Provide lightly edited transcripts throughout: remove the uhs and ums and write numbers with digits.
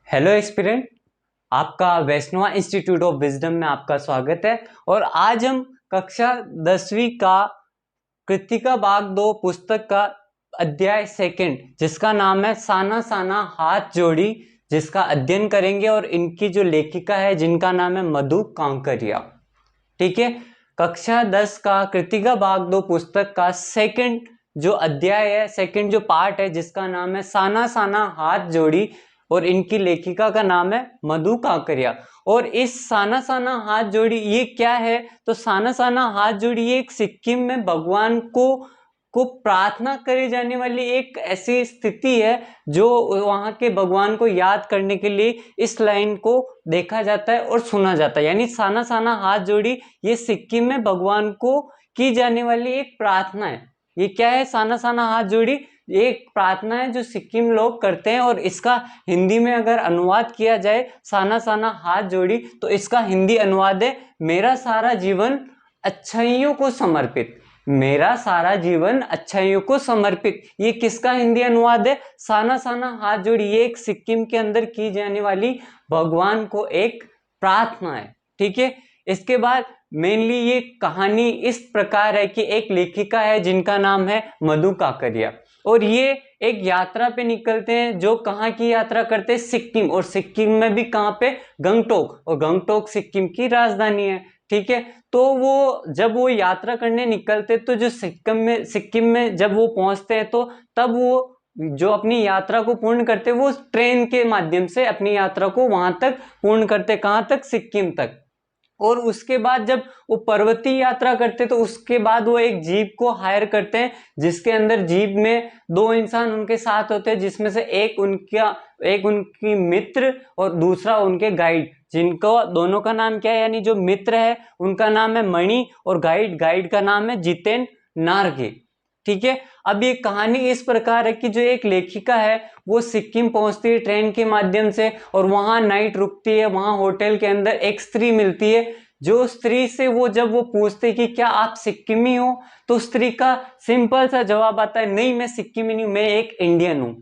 Hello एक्सपीरियंट, आपका Vaishnava institute of wisdom में आपका स्वागत है। और आज हम कक्षा 10वीं का कृतिका भाग 2 पुस्तक का अध्याय सेकंड, जिसका नाम है साना साना हाथ जोड़ी, जिसका अध्ययन करेंगे। और इनकी जो लेखिका है जिनका नाम है मधु कांकरिया। ठीक है, कक्षा 10 का कृतिका भाग 2 पुस्तक का सेकंड जो अध्याय है, सेकंड जो पार्ट है, जिसका नाम है साना साना हाथ जोड़ी, और इनकी लेखिका का नाम है मधु कांकरिया। और इस साना साना हाथ जोड़ी ये क्या है? तो साना साना हाथ जोड़ी ये एक सिक्किम में भगवान को प्रार्थना करे जाने वाली एक ऐसी स्थिति है जो वहां के भगवान को याद करने के लिए इस लाइन को देखा जाता है और सुना जाता है। यानी साना साना हाथ जोड़ी ये सिक्किम में भगवान को की जाने वाली एक प्रार्थना है। ये क्या है? साना साना हाथ जोड़ी ये एक प्रार्थना है जो सिक्किम लोग करते हैं। और इसका हिंदी में अगर अनुवाद किया जाए साना साना हाथ जोड़ी, तो इसका हिंदी अनुवाद है मेरा सारा जीवन अच्छाइयों को समर्पित। मेरा सारा जीवन अच्छाइयों को समर्पित, ये किसका हिंदी अनुवाद है? साना साना हाथ जोड़ी ये एक सिक्किम के अंदर की जाने वाली भगवान को एक प्रार्थना है। ठीक है, इसके बाद मेनली ये कहानी इस प्रकार है कि एक लेखिका है जिनका नाम है मधु काकरिया, और ये एक यात्रा पे निकलते हैं। जो कहाँ की यात्रा करते हैं? सिक्किम। और सिक्किम में भी कहाँ पे? गंगटोक। और गंगटोक सिक्किम की राजधानी है। ठीक है, तो वो जब वो यात्रा करने निकलते तो जो सिक्किम में जब वो पहुंचते हैं तो तब वो जो अपनी यात्रा को पूर्ण करते वो ट्रेन के माध्यम से अपनी यात्रा को वहां तक पूर्ण करते। कहाँ तक? सिक्किम तक। और उसके बाद जब वो पर्वतीय यात्रा करते तो उसके बाद वो एक जीप को हायर करते हैं, जिसके अंदर जीप में 2 इंसान उनके साथ होते हैं, जिसमें से एक उनकी मित्र और दूसरा उनके गाइड, जिनको दोनों का नाम क्या है? यानी जो मित्र है उनका नाम है मणि और गाइड का नाम है जितेन नार्गे। ठीक है, अब ये कहानी इस प्रकार है कि जो एक लेखिका है वो सिक्किम पहुंचती है ट्रेन के माध्यम से, और वहां नाइट रुकती है। वहां होटल के अंदर एक स्त्री मिलती है, जो स्त्री से जब वो पूछते कि क्या आप सिक्किमी हो, तो स्त्री का सिंपल सा जवाब आता है, नहीं मैं सिक्किमी नहीं हूं, मैं एक इंडियन हूं।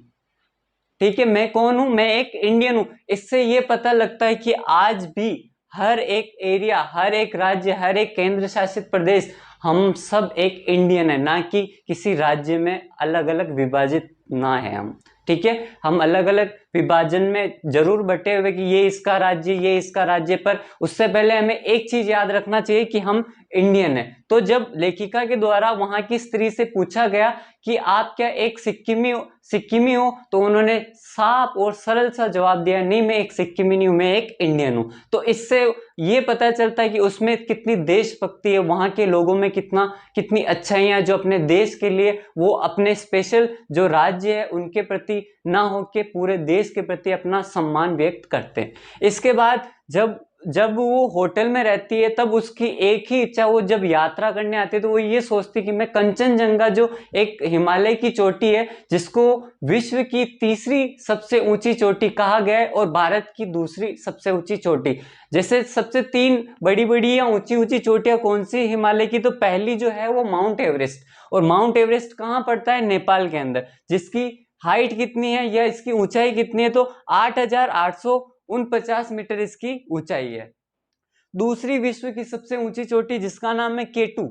ठीक है, मैं कौन हूं? मैं एक इंडियन हूं। इससे ये पता लगता है कि आज भी हर एक एरिया, हर एक राज्य, हर एक केंद्र शासित प्रदेश, हम सब एक इंडियन है, ना कि किसी राज्य में अलग अलग विभाजित ना है हम। ठीक है, हम अलग अलग विभाजन में जरूर बटे हुए कि ये इसका राज्य, ये इसका राज्य, पर उससे पहले हमें एक चीज याद रखना चाहिए कि हम इंडियन है। तो जब लेखिका के द्वारा वहां की स्त्री से पूछा गया कि आप क्या एक सिक्किमी हो, तो उन्होंने साफ और सरल सा जवाब दिया, नहीं मैं एक सिक्किमी नहीं हूं, मैं एक इंडियन हूं। तो इससे ये पता चलता है कि उसमें कितनी देशभक्ति है, वहां के लोगों में कितनी अच्छाइयां, जो अपने देश के लिए वो अपने स्पेशल जो राज्य है उनके प्रति ना होके पूरे देश के प्रति अपना सम्मान व्यक्त करते हैं। इसके बाद जब वो होटल में रहती है तब उसकी एक ही इच्छा, वो जब यात्रा करने आती है तो वो ये सोचती कि मैं कंचनजंगा, जो एक हिमालय की चोटी है जिसको विश्व की तीसरी सबसे ऊंची चोटी कहा गया है और भारत की दूसरी सबसे ऊंची चोटी। जैसे सबसे 3 बड़ी बड़ी या ऊंची ऊंची चोटियां कौन सी हिमालय की? तो पहली जो है वो माउंट एवरेस्ट। और माउंट एवरेस्ट कहाँ पड़ता है? नेपाल के अंदर। जिसकी हाइट कितनी है या इसकी ऊंचाई कितनी है? तो 8,849 मीटर इसकी ऊंचाई है। दूसरी विश्व की सबसे ऊंची चोटी जिसका नाम है केटू,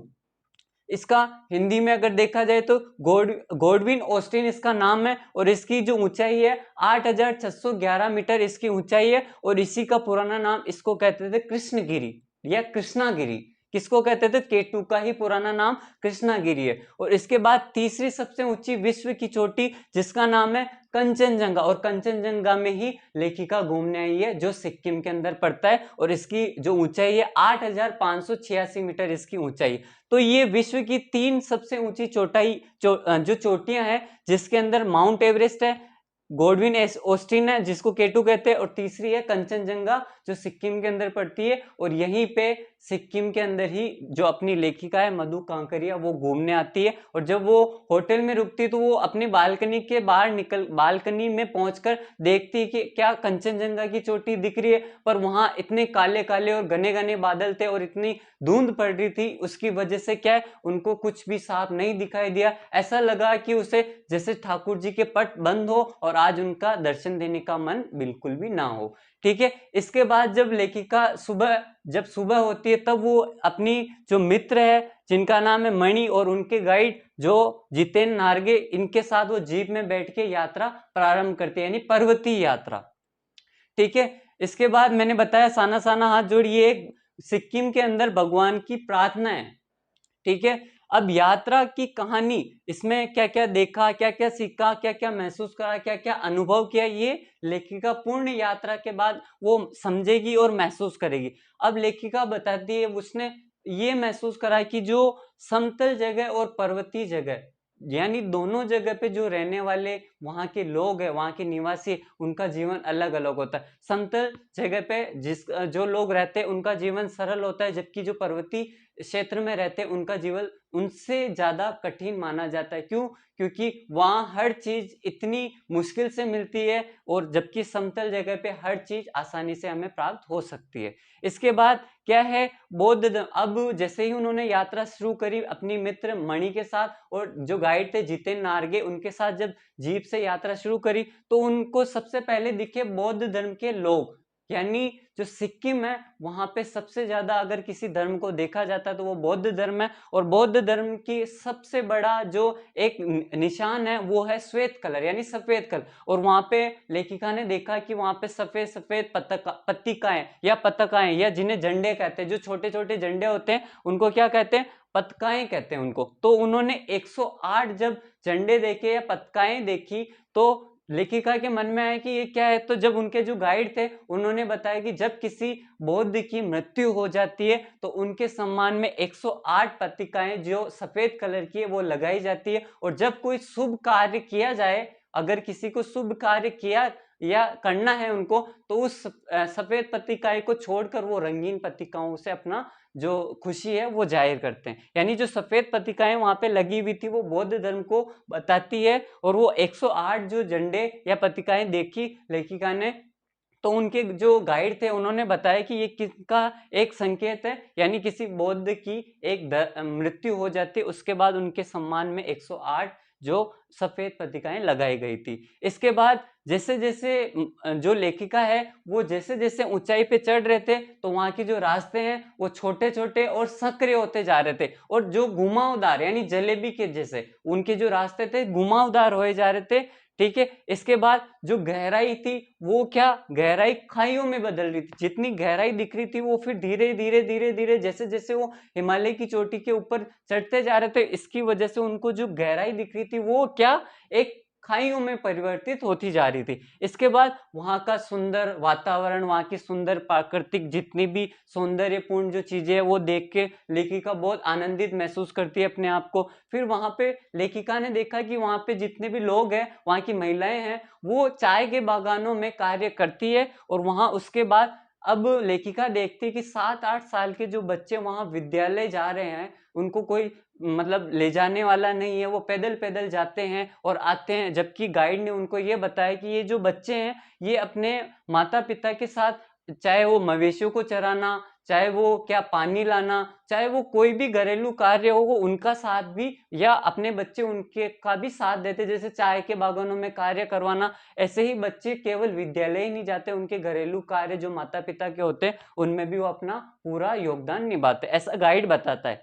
इसका हिंदी में अगर देखा जाए तो गॉडविन ऑस्टिन इसका नाम है, और इसकी जो ऊंचाई है 8,611 मीटर इसकी ऊंचाई है। और इसी का पुराना नाम इसको कहते थे कृष्णगिरी या कृष्णागिरी। किसको कहते थे? केटू का ही पुराना नाम कृष्णागिरी है। और इसके बाद तीसरी सबसे ऊंची विश्व की चोटी जिसका नाम है कंचनजंगा, और कंचनजंगा में ही लेखिका घूमने आई है, जो सिक्किम के अंदर पड़ता है। और इसकी जो ऊंचाई है 8,586 मीटर इसकी ऊंचाई। तो ये विश्व की 3 सबसे ऊंची जो चोटियां हैं, जिसके अंदर माउंट एवरेस्ट है, गॉडविन ऑस्टिन है जिसको केटू कहते हैं, और तीसरी है कंचनजंगा जो सिक्किम के अंदर पड़ती है। और यहीं पे सिक्किम के अंदर ही जो अपनी लेखिका है मधु कांकरिया वो घूमने आती है। और जब वो होटल में रुकती है तो वो अपनी बालकनी में पहुंचकर देखती है कि क्या कंचनजंगा की चोटी दिख रही है, पर वहां इतने काले काले और घने घने बादल थे और इतनी धुंध पड़ रही थी, उसकी वजह से क्या है उनको कुछ भी साफ नहीं दिखाई दिया। ऐसा लगा कि उसे जैसे ठाकुर जी के पट बंद हो और और आज उनका दर्शन देने का मन बिल्कुल भी ना हो। ठीक है, इसके बाद जब लेखिका जब सुबह होती है तब वो अपनी जो मित्र है जिनका नाम है मणि और उनके गाइड जो जितेन नार्गे, इनके साथ वो जीप में बैठ के यात्रा प्रारंभ करती है, यानी पर्वतीय यात्रा। ठीक है, इसके बाद मैंने बताया साना साना हाथ जोड़, ये एक सिक्किम के अंदर भगवान की प्रार्थना है। ठीक है, अब यात्रा की कहानी, इसमें क्या क्या देखा, क्या क्या सीखा, क्या क्या महसूस करा, क्या क्या अनुभव किया, ये लेखिका पूर्ण यात्रा के बाद वो समझेगी और महसूस करेगी। अब लेखिका बताती है उसने ये महसूस करा कि जो समतल जगह और पर्वतीय जगह, यानी दोनों जगह पे जो रहने वाले वहां के लोग हैं, वहां के निवासी, उनका जीवन अलग अलग होता है। समतल जगह पे जो लोग रहते हैं उनका जीवन सरल होता है, जबकि जो पर्वतीय क्षेत्र में रहते हैं उनका जीवन उनसे ज्यादा कठिन माना जाता है। क्यों? क्योंकि वहां हर चीज इतनी मुश्किल से मिलती है, और जबकि समतल जगह पे हर चीज आसानी से हमें प्राप्त हो सकती है। इसके बाद क्या है, बौद्ध धर्म। अब जैसे ही उन्होंने यात्रा शुरू करी अपनी मित्र मणि के साथ, और जो गाइड थे जितेन नार्गे, उनके साथ जब जीप से यात्रा शुरू करी तो उनको सबसे पहले दिखे बौद्ध धर्म के लोग, यानी जो सिक्किम है वहां पे सबसे ज्यादा अगर किसी धर्म को देखा जाता है तो वो बौद्ध धर्म है। और बौद्ध धर्म की सबसे बड़ा जो एक निशान है वो है श्वेत कलर, यानी सफेद कलर। और वहां पे लेखिका ने देखा कि वहां पे सफेद सफेद पत्तिकाएं या पताकाएं, या जिन्हें झंडे कहते हैं, जो छोटे छोटे झंडे होते हैं उनको क्या कहते हैं, पताकाएं कहते हैं उनको। तो उन्होंने 108 जब झंडे देखे या पताकाएं देखी तो लेखिका के मन में आया कि ये क्या है। तो जब उनके जो गाइड थे उन्होंने बताया कि जब किसी बौद्ध की मृत्यु हो जाती है तो उनके सम्मान में 108 पत्रिकाएं जो सफेद कलर की है वो लगाई जाती है। और जब कोई शुभ कार्य किया जाए, अगर किसी को शुभ कार्य किया या करना है उनको, तो उस सफेद पत्रिकाएं को छोड़कर वो रंगीन पत्रिकाओं से अपना जो खुशी है वो जाहिर करते हैं। यानी जो सफेद पत्रिकाएं वहां पे लगी हुई थी वो बौद्ध धर्म को बताती है। और वो 108 जो झंडे या पत्रिकाएं देखी लेखिका ने, तो उनके जो गाइड थे उन्होंने बताया कि ये किसका एक संकेत है, यानी किसी बौद्ध की एक मृत्यु हो जाती है, उसके बाद उनके सम्मान में 108 जो सफेद पत्रिकाएं लगाई गई थी। इसके बाद जैसे जैसे जो लेखिका है वो जैसे जैसे ऊंचाई पे चढ़ रहे थे तो वहां के जो रास्ते हैं वो छोटे छोटे और संकरे होते जा रहे थे, और जो घुमावदार यानी जलेबी के जैसे उनके जो रास्ते थे घुमावदार होए जा रहे थे। ठीक है, इसके बाद जो गहराई थी वो क्या, गहराई खाइयों में बदल रही थी। जितनी गहराई दिख रही थी वो फिर धीरे धीरे धीरे धीरे जैसे जैसे वो हिमालय की चोटी के ऊपर चढ़ते जा रहे थे, इसकी वजह से उनको जो गहराई दिख रही थी वो क्या, एक खाइयों में परिवर्तित होती जा रही थी। इसके बाद वहां का सुंदर वातावरण, वहां की सुंदर प्राकृतिक जितनी भी सौंदर्यपूर्ण जो चीजें है वो देख के लेखिका बहुत आनंदित महसूस करती है अपने आप को। फिर वहां पे लेखिका ने देखा कि वहां पे जितने भी लोग हैं, वहां की महिलाएं हैं, वो चाय के बागानों में कार्य करती है। और वहां उसके बाद अब लेखिका देखती है कि 7-8 साल के जो बच्चे वहां विद्यालय जा रहे हैं, उनको कोई मतलब ले जाने वाला नहीं है, वो पैदल पैदल जाते हैं और आते हैं। जबकि गाइड ने उनको ये बताया कि ये जो बच्चे हैं ये अपने माता पिता के साथ, चाहे वो मवेशियों को चराना, चाहे वो क्या पानी लाना, चाहे वो कोई भी घरेलू कार्य हो, वो उनका साथ भी, या अपने बच्चे उनके का भी साथ देते, जैसे चाय के बागानों में कार्य करवाना। ऐसे ही बच्चे केवल विद्यालय ही नहीं जाते, उनके घरेलू कार्य जो माता पिता के होते हैं उनमें भी वो अपना पूरा योगदान निभाते, ऐसा गाइड बताता है।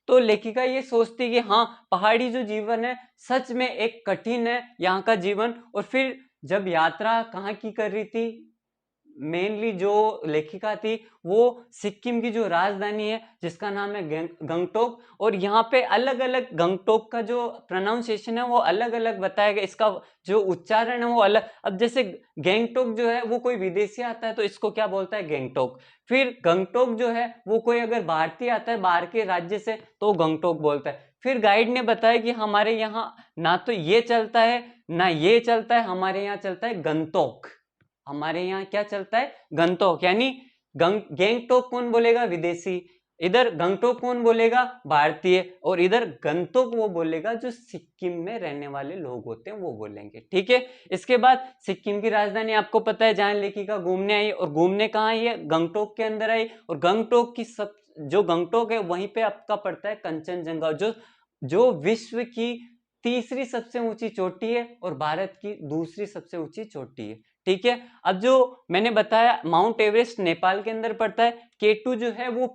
तो लेखिका ये सोचती कि हाँ, पहाड़ी जो जीवन है सच में एक कठिन है यहाँ का जीवन। और फिर जब यात्रा कहाँ की कर रही थी, मेनली जो लेखिका थी वो सिक्किम की जो राजधानी है जिसका नाम है गंगटोक। और यहाँ पे अलग अलग गंगटोक का जो प्रोनाउंसिएशन है वो अलग अलग बताया गया, इसका जो उच्चारण है वो अलग। अब जैसे गैंगटोक जो है वो कोई विदेशी आता है तो इसको क्या बोलता है, गैंगटोक। फिर गंगटोक जो है वो कोई अगर भारतीय आता है बाहर के राज्य से तो गंगटोक बोलता है। फिर गाइड ने बताया कि हमारे यहाँ ना तो ये चलता है ना ये चलता है, हमारे यहाँ चलता है गंतोक। हमारे यहाँ क्या चलता है, गंतोक। यानी गैंगटोक कौन बोलेगा, विदेशी। इधर गंगटोक कौन बोलेगा, भारतीय। और इधर गंतोक वो बोलेगा जो सिक्किम में रहने वाले लोग होते हैं वो बोलेंगे। ठीक है, इसके बाद सिक्किम की राजधानी आपको पता है जहां लेखिका घूमने आई, और घूमने कहाँ आई है, गंगटोक के अंदर आई। और गंगटोक की सब जो गंगटोक है वहीं पे आपका पड़ता है कंचनजंगा, जो जो विश्व की तीसरी सबसे ऊंची चोटी है और भारत की दूसरी सबसे ऊंची चोटी है। ठीक है, अब जो मैंने बताया माउंट एवरेस्ट नेपाल के अंदर पड़ता है, K2 जो है वो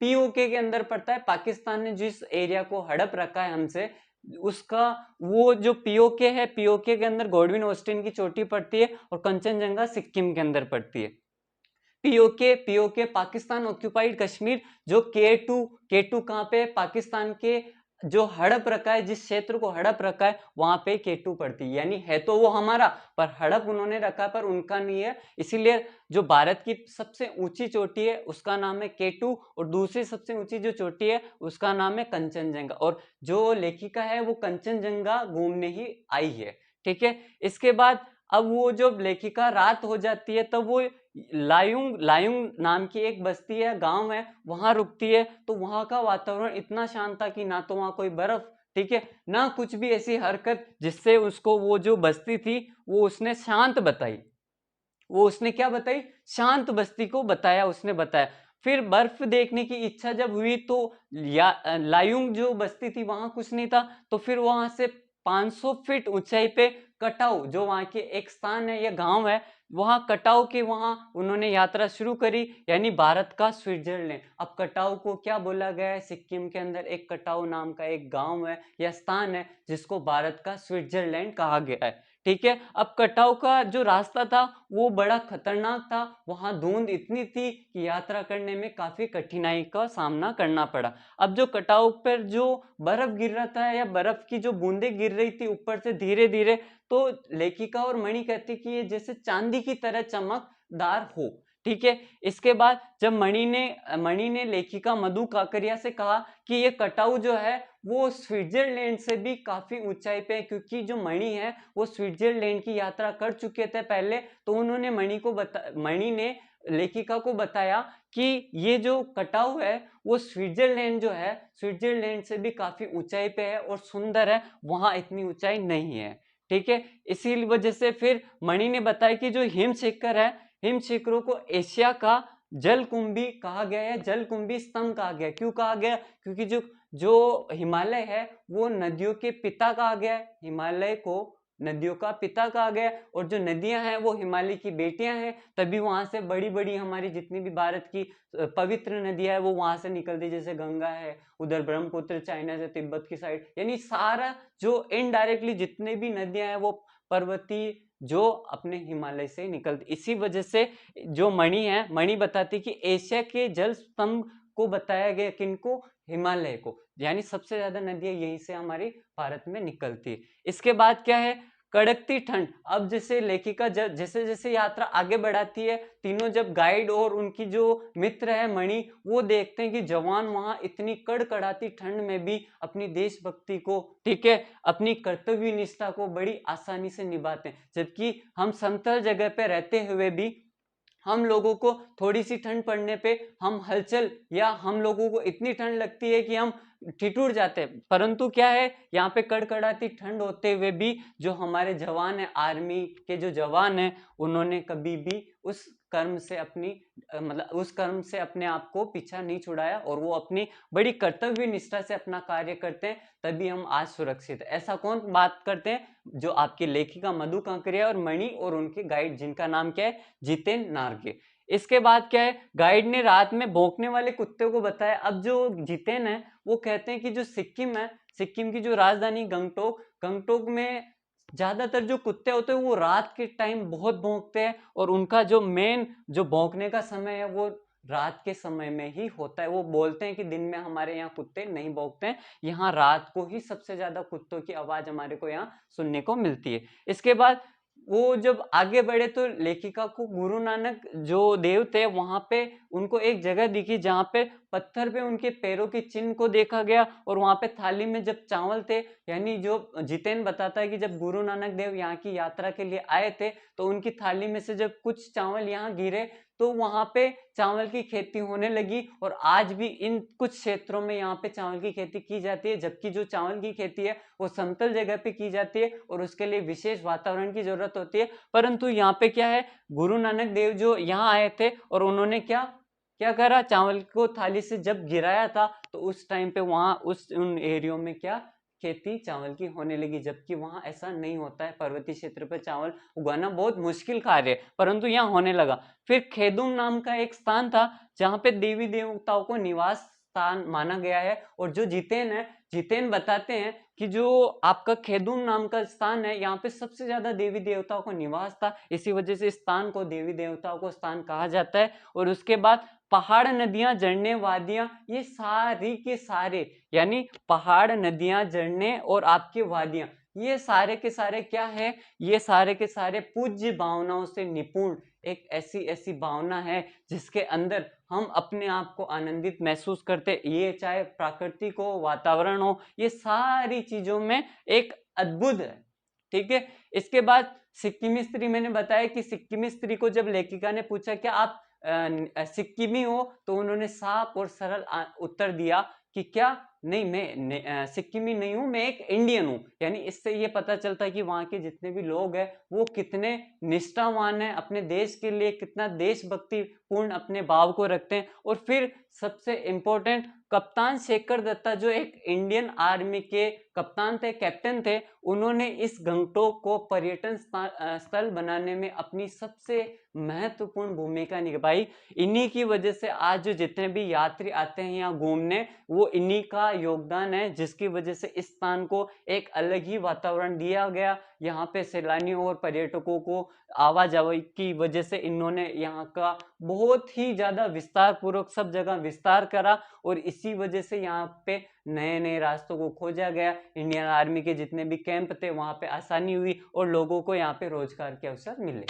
पीओके के अंदर पड़ता है। पाकिस्तान ने जिस एरिया को हड़प रखा है हमसे, उसका वो जो पीओके है, पीओके के अंदर गॉडविन ऑस्टिन की चोटी पड़ती है और कंचनजंगा सिक्किम के अंदर पड़ती है। पीओके पाकिस्तान ऑक्यूपाइड कश्मीर, जो के टू कहाँ पे, पाकिस्तान के जो हड़प रखा है, जिस क्षेत्र को हड़प रखा है वहां पे के2 पड़ती है, यानी है तो वो हमारा पर हड़प उन्होंने रखा पर उनका नहीं है। इसीलिए जो भारत की सबसे ऊंची चोटी है उसका नाम है के2 और दूसरी सबसे ऊंची जो चोटी है उसका नाम है कंचनजंगा, और जो लेखिका है वो कंचनजंगा घूमने ही आई है। ठीक है, इसके बाद अब वो जो लेखिका रात हो जाती है तब वो लायुंग लायुंग नाम की एक बस्ती है, गांव है, वहां रुकती है। तो वहां का वातावरण इतना शांत था कि ना तो वहां कोई बर्फ, ठीक है, ना कुछ भी ऐसी हरकत जिससे उसको वो जो बस्ती थी वो उसने शांत बताई। वो उसने क्या बताई, शांत बस्ती को बताया, उसने बताया। फिर बर्फ देखने की इच्छा जब हुई तो लायुंग जो बस्ती थी वहां कुछ नहीं था, तो फिर वहां से 500 फीट ऊंचाई पे कटाऊ, जो वहां के एक स्थान है या गांव है, वहां कटाऊ के वहां उन्होंने यात्रा शुरू करी, यानी भारत का स्विट्जरलैंड। अब कटाऊ को क्या बोला गया है, सिक्किम के अंदर एक कटाऊ नाम का एक गांव है या स्थान है जिसको भारत का स्विट्जरलैंड कहा गया है। ठीक है, अब कटाऊ का जो रास्ता था वो बड़ा खतरनाक था, वहां धुंध इतनी थी कि यात्रा करने में काफी कठिनाई का सामना करना पड़ा। अब जो कटाऊ पर जो बर्फ गिर रहा था या बर्फ की जो बूंदें गिर रही थी ऊपर से धीरे धीरे, तो लेखिका और मणि कहती कि ये जैसे चांदी की तरह चमकदार हो। ठीक है, इसके बाद जब मणि ने लेखिका मधु काकरिया से कहा कि ये कटाऊ जो है वो स्विट्जरलैंड से भी काफी ऊंचाई पे है, क्योंकि जो मणि है वो स्विट्जरलैंड की यात्रा कर चुके थे पहले, तो उन्होंने मणि ने लेखिका को बताया कि ये जो कटाऊ है वो स्विट्जरलैंड जो है, स्विट्जरलैंड से भी काफी ऊंचाई पे है और सुंदर है, वहां इतनी ऊंचाई नहीं है। ठीक है, इसी वजह से फिर मणि ने बताया कि जो हिम शिखर है, हिम शिखरों को एशिया का जलकुंभी कहा गया है, जलकुंभी स्तंभ कहा गया। क्यों कहा गया, क्योंकि जो जो हिमालय है वो नदियों के पिता कहा गया है, हिमालय को नदियों का पिता कहा गया है, और जो नदियां हैं वो हिमालय की बेटियां हैं, तभी वहां से बड़ी बड़ी हमारी जितनी भी भारत की पवित्र नदियां है वो वहां से निकलती, जैसे गंगा है, उधर ब्रह्मपुत्र चाइना से तिब्बत की साइड, यानी सारा जो इनडायरेक्टली जितने भी नदियां हैं वो पर्वतीय जो अपने हिमालय से निकलती। इसी वजह से जो मणि बताती कि एशिया के जल स्तंभ को बताया गया किनको, हिमालय को, यानी सबसे ज्यादा नदियां यहीं से हमारे भारत में निकलती है। इसके बाद क्या है, कड़कती ठंड। अब जैसे लेखिका जैसे जैसे यात्रा आगे बढ़ाती है, तीनों जब गाइड और उनकी जो मित्र है मणि, वो देखते हैं कि जवान वहां इतनी कड़कड़ाती ठंड में भी अपनी देशभक्ति को, ठीक है, अपनी कर्तव्य निष्ठा को बड़ी आसानी से निभाते हैं, जबकि हम समतल जगह पे रहते हुए भी हम लोगों को थोड़ी सी ठंड पड़ने पे हम हलचल, या हम लोगों को इतनी ठंड लगती है कि हम ठिठुर जाते हैं, परंतु क्या है, यहाँ पे कड़कड़ाती ठंड होते हुए भी जो हमारे जवान है, आर्मी के जो जवान है, उन्होंने कभी भी उस कर्म से उस कर्म से अपने आप को पीछा नहीं छुड़ाया, और वो अपनी बड़ी कर्तव्य निष्ठा से अपना कार्य करते हैं, तभी हम आज सुरक्षित है। ऐसा कौन बात करते हैं, जो आपकी लेखिका मधु कांकरिया और मणि और उनके गाइड, जिनका नाम क्या है, जितेन नार्गे। इसके बाद क्या है, गाइड ने रात में भौंकने वाले कुत्ते को बताया। अब जो जितेन है वो कहते हैं कि जो सिक्किम है, सिक्किम की जो राजधानी गंगटोक में ज्यादातर जो कुत्ते होते हैं वो रात के टाइम बहुत भौंकते हैं, और उनका जो मेन जो भौंकने का समय है वो रात के समय में ही होता है। वो बोलते हैं कि दिन में हमारे यहाँ कुत्ते नहीं भौंकते हैं, यहाँ रात को ही सबसे ज्यादा कुत्तों की आवाज हमारे को यहाँ सुनने को मिलती है। इसके बाद वो जब आगे बढ़े तो लेखिका को गुरु नानक जो देव थे वहां पे उनको एक जगह दिखी जहां पे पत्थर पे उनके पैरों के चिन्ह को देखा गया, और वहां पे थाली में जब चावल थे, यानी जो जितेन बताता है कि जब गुरु नानक देव यहाँ की यात्रा के लिए आए थे तो उनकी थाली में से जब कुछ चावल यहाँ गिरे तो वहां पे चावल की खेती होने लगी, और आज भी इन कुछ क्षेत्रों में यहाँ पे चावल की खेती की जाती है, जबकि जो चावल की खेती है वो समतल जगह पे की जाती है और उसके लिए विशेष वातावरण की जरूरत होती है। परंतु यहाँ पे क्या है, गुरु नानक देव जो यहाँ आए थे और उन्होंने क्या क्या करा, चावल को थाली से जब गिराया था तो उस टाइम पे वहां उन एरियो में क्या खेती चावल की होने लगी, जबकि वहां ऐसा नहीं होता है। पर्वतीय क्षेत्र पर चावल उगाना बहुत मुश्किल कार्य है, परंतु यहाँ होने लगा। फिर खेदुम नाम का एक स्थान था जहाँ पे देवी देवताओं को निवास स्थान माना गया है। और जो जितेन बताते हैं कि जो आपका खेदुम नाम का स्थान है, यहाँ पे सबसे ज्यादा देवी देवताओं का निवास था, इसी वजह से इस स्थान को देवी देवताओं को स्थान कहा जाता है। और उसके बाद पहाड़, नदियां, झरने, वादियां, ये सारी के सारे, यानी पहाड़, नदियां, झरने और आपके वादियां, ये सारे के सारे क्या है, ये सारे के सारे पूज्य भावनाओं से निपुण एक ऐसी भावना है जिसके अंदर हम अपने आप को आनंदित महसूस करते। ये चाहे प्राकृतिक हो, वातावरण हो, ये सारी चीजों में एक अद्भुत है। ठीक है। इसके बाद सिक्किमी स्त्री, मैंने बताया कि सिक्किमी स्त्री को जब लेखिका ने पूछा कि आप सिक्किमी हो, तो उन्होंने साफ और सरल उत्तर दिया कि क्या नहीं, मैं सिक्किमी नहीं हूं, मैं एक इंडियन हूं। यानी इससे ये पता चलता है कि वहां के जितने भी लोग हैं वो कितने निष्ठावान हैं, अपने देश के लिए कितना देशभक्ति पूर्ण अपने भाव को रखते हैं। और फिर सबसे इंपॉर्टेंट, कप्तान शेखर दत्ता जो एक इंडियन आर्मी के कप्तान थे, कैप्टन थे, उन्होंने इस गंगटोक को पर्यटन स्थल बनाने में अपनी सबसे महत्वपूर्ण भूमिका निभाई। इन्हीं की वजह से आज जो जितने भी यात्री आते हैं यहाँ घूमने, वो इन्हीं का योगदान है, जिसकी वजह से इस स्थान को एक अलग ही वातावरण दिया गया। यहाँ पे सैलानियों और पर्यटकों को आवाजाही की वजह से इन्होंने यहाँ का बहुत ही ज्यादा विस्तार पूर्वक सब जगह विस्तार करा। और इसी वजह से यहाँ पे नए नए रास्तों को खोजा गया। इंडियन आर्मी के जितने भी कैंप थे वहां पे आसानी हुई और लोगों को यहाँ पे रोजगार के अवसर मिले।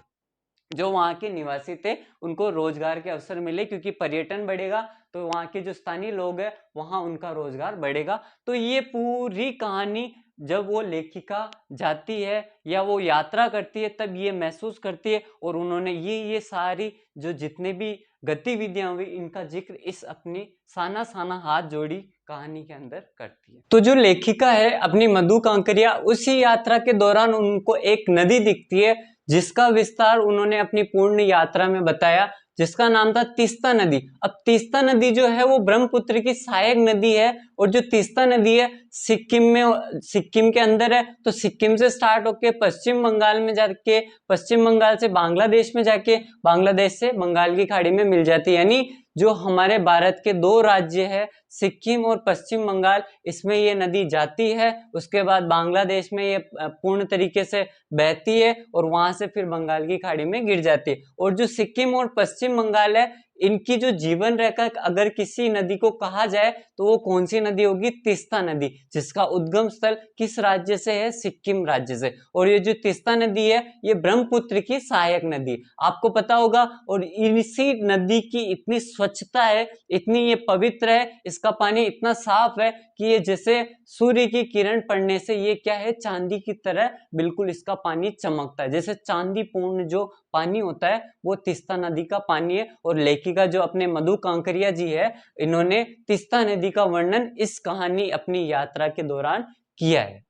जो वहाँ के निवासी थे उनको रोजगार के अवसर मिले, क्योंकि पर्यटन बढ़ेगा तो वहाँ के जो स्थानीय लोग हैं वहाँ उनका रोजगार बढ़ेगा। तो ये पूरी कहानी जब वो लेखिका जाती है या वो यात्रा करती है तब ये महसूस करती है। और उन्होंने ये सारी जो जितने भी गतिविधियां हुई इनका जिक्र इस अपनी साना साना हाथ जोड़ी कहानी के अंदर करती है। तो जो लेखिका है अपनी मधु कांकरिया, उसी यात्रा के दौरान उनको एक नदी दिखती है जिसका विस्तार उन्होंने अपनी पूर्ण यात्रा में बताया, जिसका नाम था तीस्ता नदी। अब तीस्ता नदी जो है वो ब्रह्मपुत्र की सहायक नदी है। और जो तीस्ता नदी है सिक्किम के अंदर है, तो सिक्किम से स्टार्ट होके पश्चिम बंगाल में जाके, पश्चिम बंगाल से बांग्लादेश में जाके, बांग्लादेश से बंगाल की खाड़ी में मिल जाती है। यानी जो हमारे भारत के दो राज्य है सिक्किम और पश्चिम बंगाल, इसमें ये नदी जाती है। उसके बाद बांग्लादेश में ये पूर्ण तरीके से बहती है और वहां से फिर बंगाल की खाड़ी में गिर जाती है। और जो सिक्किम और पश्चिम बंगाल है, इनकी जो जीवन रेखा अगर किसी नदी को कहा जाए तो वो कौन सी नदी होगी? तीस्ता नदी, जिसका उद्गम स्थल किस राज्य से है? सिक्किम राज्य से। और ये जो तीस्ता नदी है ये ब्रह्मपुत्र की सहायक नदी, आपको पता होगा। और इसी नदी की इतनी स्वच्छता है, इतनी ये पवित्र है, इसका पानी इतना साफ है कि ये जैसे सूर्य की किरण पड़ने से ये क्या है, चांदी की तरह बिल्कुल इसका पानी चमकता है। जैसे चांदी पूर्ण जो पानी होता है वो तीस्ता नदी का पानी है। और लेखिका जो अपने मधु कांकरिया जी है, इन्होंने तीस्ता नदी का वर्णन इस कहानी अपनी यात्रा के दौरान किया है।